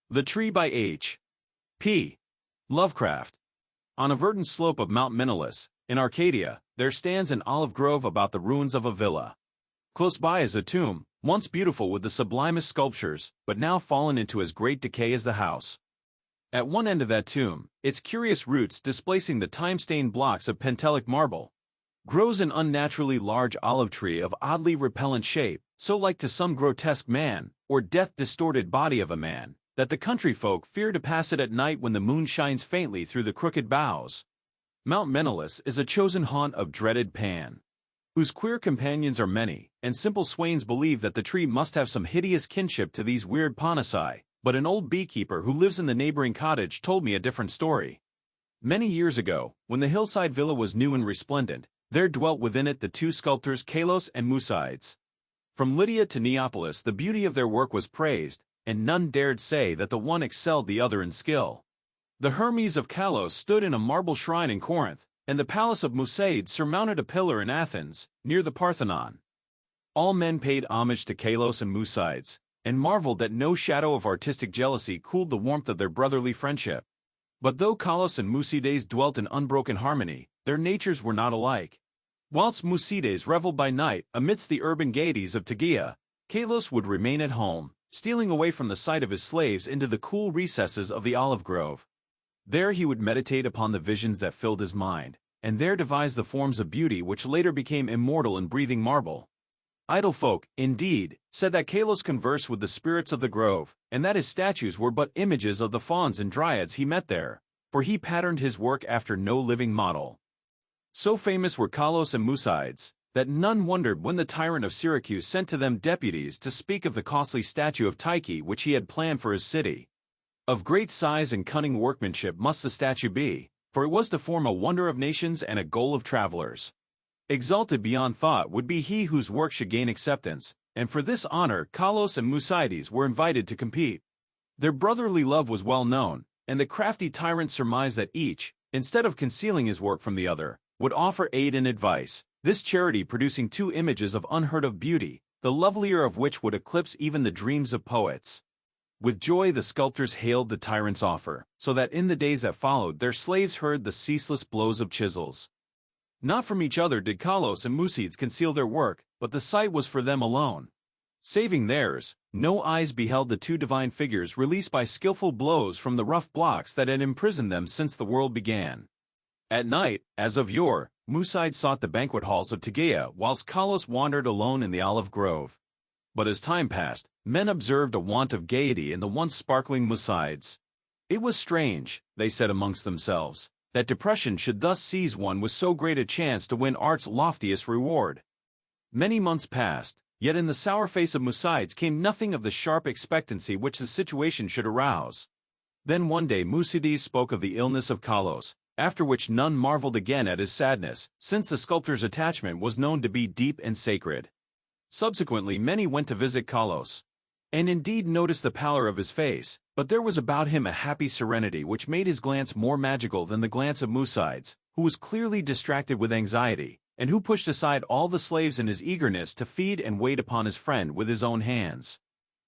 The Tree by H. P. Lovecraft. On a verdant slope of Mount Menelaus, in Arcadia, there stands an olive grove about the ruins of a villa. Close by is a tomb, once beautiful with the sublimest sculptures, but now fallen into as great decay as the house. At one end of that tomb, its curious roots displacing the time-stained blocks of Pentelic marble, grows an unnaturally large olive tree of oddly repellent shape, so like to some grotesque man, or death-distorted body of a man, that the country folk fear to pass it at night when the moon shines faintly through the crooked boughs. Mount Menelaus is a chosen haunt of dreaded Pan, whose queer companions are many, and simple swains believe that the tree must have some hideous kinship to these weird Panacei, but an old beekeeper who lives in the neighboring cottage told me a different story. Many years ago, when the hillside villa was new and resplendent, there dwelt within it the two sculptors Kalos and Musides. From Lydia to Neapolis the beauty of their work was praised, and none dared say that the one excelled the other in skill. The Hermes of Kalos stood in a marble shrine in Corinth, and the palace of Musides surmounted a pillar in Athens, near the Parthenon. All men paid homage to Kalos and Musides, and marveled that no shadow of artistic jealousy cooled the warmth of their brotherly friendship. But though Kalos and Musides dwelt in unbroken harmony, their natures were not alike. Whilst Musides reveled by night amidst the urban gaieties of Tegea, Kalos would remain at home, stealing away from the sight of his slaves into the cool recesses of the olive grove. There he would meditate upon the visions that filled his mind, and there devise the forms of beauty which later became immortal in breathing marble. Idle folk, indeed, said that Kalos conversed with the spirits of the grove, and that his statues were but images of the fauns and dryads he met there, for he patterned his work after no living model. So famous were Kalos and Musides, that none wondered when the tyrant of Syracuse sent to them deputies to speak of the costly statue of Tyche which he had planned for his city. Of great size and cunning workmanship must the statue be, for it was to form a wonder of nations and a goal of travelers. Exalted beyond thought would be he whose work should gain acceptance, and for this honor Kalos and Musides were invited to compete. Their brotherly love was well known, and the crafty tyrant surmised that each, instead of concealing his work from the other, would offer aid and advice, this charity producing two images of unheard-of beauty, the lovelier of which would eclipse even the dreams of poets. With joy the sculptors hailed the tyrant's offer, so that in the days that followed their slaves heard the ceaseless blows of chisels. Not from each other did Kalos and Musides conceal their work, but the sight was for them alone. Saving theirs, no eyes beheld the two divine figures released by skillful blows from the rough blocks that had imprisoned them since the world began. At night, as of yore, Musides sought the banquet halls of Tegea whilst Kalos wandered alone in the olive grove. But as time passed, men observed a want of gaiety in the once sparkling Musides. It was strange, they said amongst themselves, that depression should thus seize one with so great a chance to win art's loftiest reward. Many months passed, yet in the sour face of Musides came nothing of the sharp expectancy which the situation should arouse. Then one day Musides spoke of the illness of Kalos, after which none marveled again at his sadness, since the sculptor's attachment was known to be deep and sacred. Subsequently many went to visit Kalos, and indeed noticed the pallor of his face, but there was about him a happy serenity which made his glance more magical than the glance of Musides, who was clearly distracted with anxiety, and who pushed aside all the slaves in his eagerness to feed and wait upon his friend with his own hands.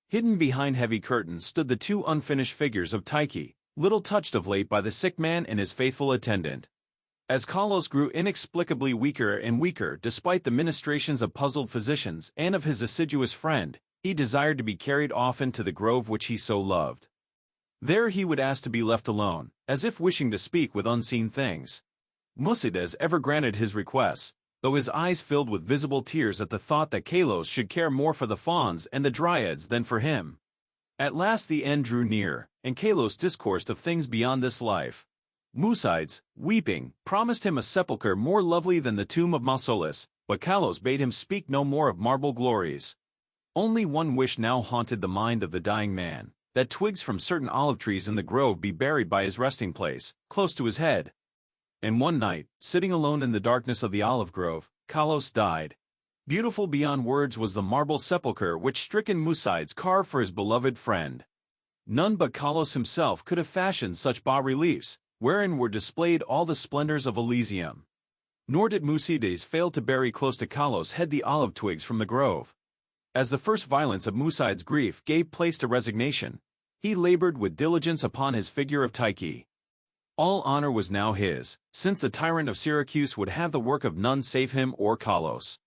Hidden behind heavy curtains stood the two unfinished figures of Tyche, little touched of late by the sick man and his faithful attendant. As Kalos grew inexplicably weaker and weaker despite the ministrations of puzzled physicians and of his assiduous friend, he desired to be carried often to the grove which he so loved. There he would ask to be left alone, as if wishing to speak with unseen things. Musides ever granted his requests, though his eyes filled with visible tears at the thought that Kalos should care more for the fauns and the dryads than for him. At last the end drew near, and Kalos discoursed of things beyond this life. Musides, weeping, promised him a sepulchre more lovely than the tomb of Mausolus, but Kalos bade him speak no more of marble glories. Only one wish now haunted the mind of the dying man, that twigs from certain olive trees in the grove be buried by his resting place, close to his head. And one night, sitting alone in the darkness of the olive grove, Kalos died. Beautiful beyond words was the marble sepulchre which stricken Musides carved for his beloved friend. None but Kalos himself could have fashioned such bas-reliefs, wherein were displayed all the splendors of Elysium. Nor did Musides fail to bury close to Kalos' head the olive twigs from the grove. As the first violence of Musides' grief gave place to resignation, He labored with diligence upon his figure of Tyche. All honor was now his, since the tyrant of Syracuse would have the work of none save him or Kalos.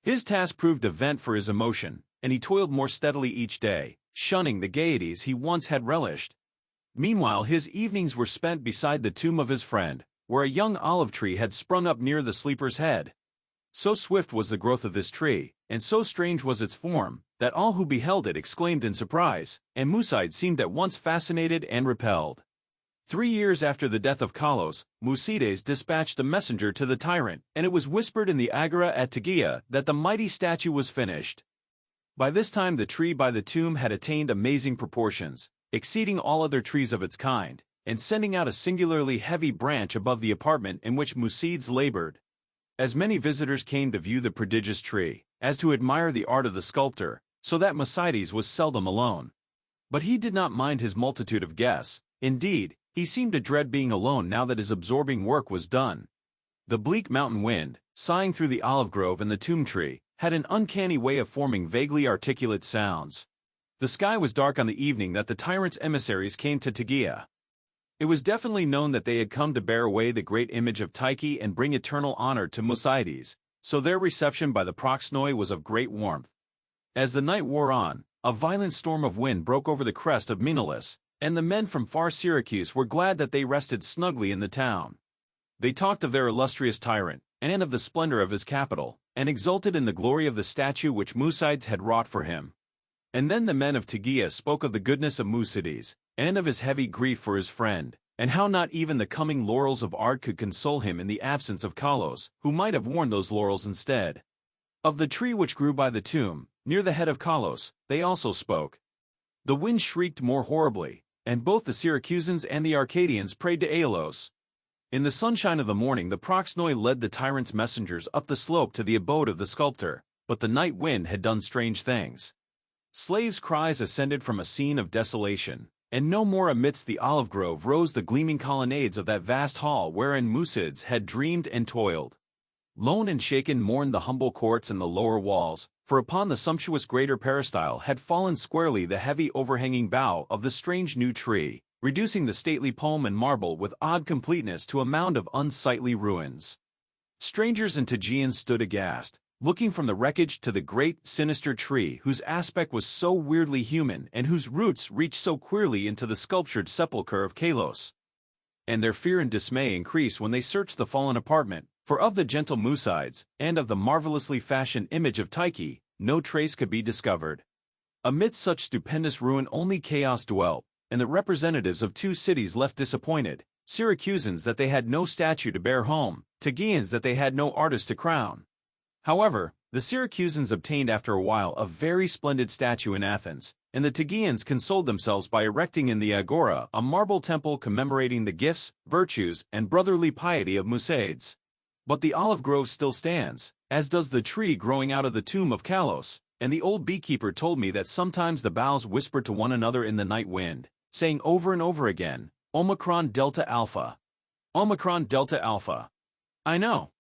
His task proved a vent for his emotion, and he toiled more steadily each day, shunning the gaieties he once had relished. Meanwhile his evenings were spent beside the tomb of his friend, where a young olive tree had sprung up near the sleeper's head. So swift was the growth of this tree, and so strange was its form, that all who beheld it exclaimed in surprise, and Musides seemed at once fascinated and repelled. 3 years after the death of Kalos, Musides dispatched a messenger to the tyrant, and it was whispered in the agora at Tegea that the mighty statue was finished. By this time the tree by the tomb had attained amazing proportions, exceeding all other trees of its kind, and sending out a singularly heavy branch above the apartment in which Musides labored. As many visitors came to view the prodigious tree, as to admire the art of the sculptor, so that Musides was seldom alone. But he did not mind his multitude of guests. Indeed, he seemed to dread being alone now that his absorbing work was done. The bleak mountain wind, sighing through the olive grove and the tomb tree, had an uncanny way of forming vaguely articulate sounds. The sky was dark on the evening that the tyrant's emissaries came to Tegea. It was definitely known that they had come to bear away the great image of Tyche and bring eternal honor to Musides, so their reception by the proxenoi was of great warmth. As the night wore on, a violent storm of wind broke over the crest of Menelaus, and the men from far Syracuse were glad that they rested snugly in the town. They talked of their illustrious tyrant, and of the splendor of his capital, and exulted in the glory of the statue which Musides had wrought for him. And then the men of Tegea spoke of the goodness of Musides, and of his heavy grief for his friend, and how not even the coming laurels of art could console him in the absence of Kalos, who might have worn those laurels instead. Of the tree which grew by the tomb, near the head of Kalos, they also spoke. The wind shrieked more horribly, and both the Syracusans and the Arcadians prayed to Aeolus. In the sunshine of the morning the proxenoi led the tyrant's messengers up the slope to the abode of the sculptor, but the night wind had done strange things. Slaves' cries ascended from a scene of desolation, and no more amidst the olive grove rose the gleaming colonnades of that vast hall wherein Musides had dreamed and toiled. Lone and shaken mourned the humble courts and the lower walls, for upon the sumptuous greater peristyle had fallen squarely the heavy overhanging bough of the strange new tree, reducing the stately palm and marble with odd completeness to a mound of unsightly ruins. Strangers and Tegeans stood aghast, looking from the wreckage to the great, sinister tree whose aspect was so weirdly human and whose roots reached so queerly into the sculptured sepulchre of Kalos. And their fear and dismay increased when they searched the fallen apartment, for of the gentle Musides, and of the marvelously fashioned image of Tyche, no trace could be discovered. Amidst such stupendous ruin only chaos dwelt, and the representatives of 2 cities left disappointed, Syracusans that they had no statue to bear home, Tegeans that they had no artist to crown. However, the Syracusans obtained after a while a very splendid statue in Athens, and the Tegeans consoled themselves by erecting in the agora a marble temple commemorating the gifts, virtues, and brotherly piety of Musides. But the olive grove still stands, as does the tree growing out of the tomb of Kalos, and the old beekeeper told me that sometimes the boughs whispered to one another in the night wind, saying over and over again, Omicron Delta Alpha. Omicron Delta Alpha. I know.